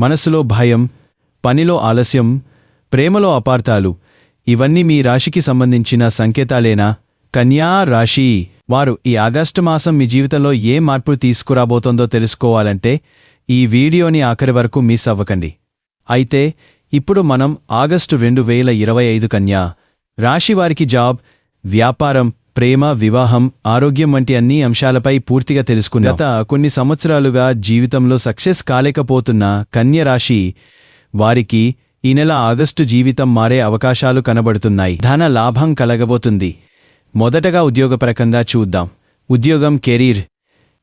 మనసులో భయం, పనిలో ఆలస్యం, ప్రేమలో అపార్థాలు, ఇవన్నీ మీ రాశికి సంబంధించిన సంకేతాలేనా? కన్యా రాశి వారు ఈ ఆగస్టు మాసం మీ జీవితంలో ఏ మార్పు తీసుకురాబోతోందో తెలుసుకోవాలంటే ఈ వీడియోని ఆఖరి వరకు మిస్ అవ్వకండి. అయితే ఇప్పుడు మనం ఆగస్టు 2025 కన్యా రాశి వారికి జాబ్, వ్యాపారం, ప్రేమ, వివాహం, ఆరోగ్యం వంటి అన్ని అంశాలపై పూర్తిగా తెలుసుకున్నాం. గత కొన్ని సంవత్సరాలుగా జీవితంలో సక్సెస్ కాలేకపోతున్న కన్య రాశి వారికి ఈ నెల ఆగస్టు జీవితం మారే అవకాశాలు కనబడుతున్నాయి. ధన లాభం కలగబోతుంది. మొదటగా ఉద్యోగపరంగా చూద్దాం. ఉద్యోగం, కెరీర్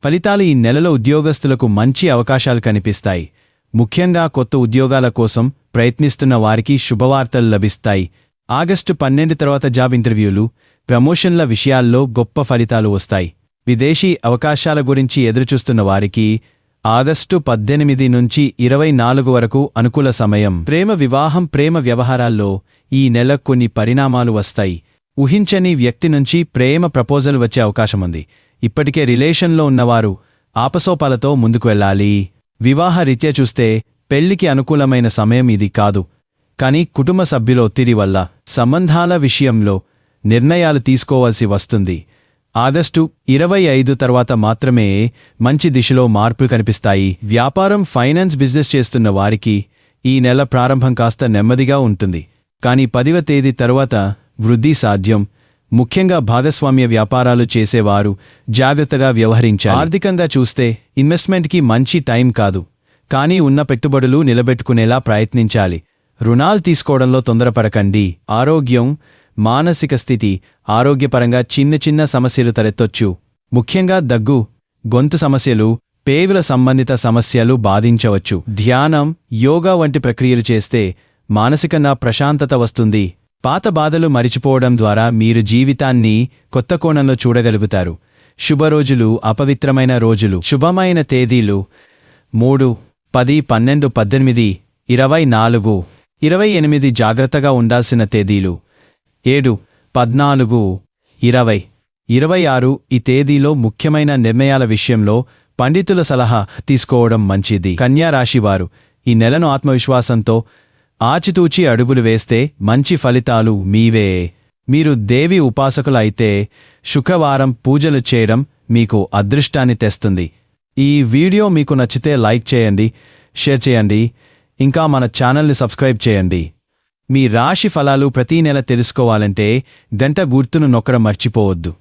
ఫలితాలు. ఈ నెలలో ఉద్యోగస్తులకు మంచి అవకాశాలు కనిపిస్తాయి. ముఖ్యంగా కొత్త ఉద్యోగాల కోసం ప్రయత్నిస్తున్న వారికి శుభవార్తలు లభిస్తాయి. ఆగస్టు 12 తర్వాత జాబ్ ఇంటర్వ్యూలు, ప్రమోషన్ల విషయాల్లో గొప్ప ఫలితాలు వస్తాయి. విదేశీ అవకాశాల గురించి ఎదురుచూస్తున్న వారికి ఆగస్టు 18 నుంచి 24 వరకు అనుకూల సమయం. ప్రేమ, వివాహం, ప్రేమ వ్యవహారాల్లో ఈ నెల కొన్ని పరిణామాలు వస్తాయి. ఊహించని వ్యక్తి నుంచి ప్రేమ ప్రపోజల్ వచ్చే అవకాశముంది. ఇప్పటికే రిలేషన్లో ఉన్నవారు ఆపసోపాలతో ముందుకు వెళ్ళాలి. వివాహ రీత్యా చూస్తే పెళ్లికి అనుకూలమైన సమయం ఇది కాదు. కానీ కుటుంబ సభ్యుల ఒత్తిడి వల్ల సంబంధాల విషయంలో నిర్ణయాలు తీసుకోవాల్సి వస్తుంది. ఆగస్టు 25 తర్వాత మాత్రమే మంచి దిశలో మార్పులు కనిపిస్తాయి. వ్యాపారం, ఫైనాన్స్, బిజినెస్ చేస్తున్న వారికి ఈ నెల ప్రారంభం కాస్త నెమ్మదిగా ఉంటుంది. కానీ 10వ తేదీ తర్వాత వృద్ధి సాధ్యం. ముఖ్యంగా భాగస్వామ్య వ్యాపారాలు చేసేవారు జాగ్రత్తగా వ్యవహరించాలి. ఆర్థికంగా చూస్తే ఇన్వెస్ట్మెంట్కి మంచి టైం కాదు. కానీ ఉన్న పెట్టుబడులు నిలబెట్టుకునేలా ప్రయత్నించాలి. రుణాలు తీసుకోవడంలో తొందరపడకండి. ఆరోగ్యం, మానసిక స్థితి. ఆరోగ్యపరంగా చిన్న చిన్న సమస్యలు తలెత్తొచ్చు. ముఖ్యంగా దగ్గు, గొంతు సమస్యలు, పేగుల సంబంధిత సమస్యలు బాధించవచ్చు. ధ్యానం, యోగా వంటి ప్రక్రియలు చేస్తే మానసికంగా ప్రశాంతత వస్తుంది. పాత బాధలు మరిచిపోవడం ద్వారా మీరు జీవితాన్ని కొత్త కోణంలో చూడగలుగుతారు. శుభరోజులు, అపవిత్రమైన రోజులు. శుభమైన తేదీలు 3, 10, 12, 18, 24, 28. జాగ్రత్తగా ఉండాల్సిన తేదీలు 7, 14, 20, 26. ఈ తేదీలో ముఖ్యమైన నిర్ణయాల విషయంలో పండితుల సలహా తీసుకోవడం మంచిది. కన్యా రాశివారు ఈ నెలను ఆత్మవిశ్వాసంతో ఆచితూచి అడుగులు వేస్తే మంచి ఫలితాలు మీవే. మీరు దేవి ఉపాసకులు అయితే శుక్రవారం పూజలు చేయడం మీకు అదృష్టాన్ని తెస్తుంది. ఈ వీడియో మీకు నచ్చితే లైక్ చేయండి, షేర్ చేయండి, ఇంకా మన ఛానల్ని సబ్స్క్రైబ్ చేయండి. మీ రాశి ఫలాలు ప్రతీ నెల తెలుసుకోవాలంటే గంట గుర్తును నొక్కడం మర్చిపోవద్దు.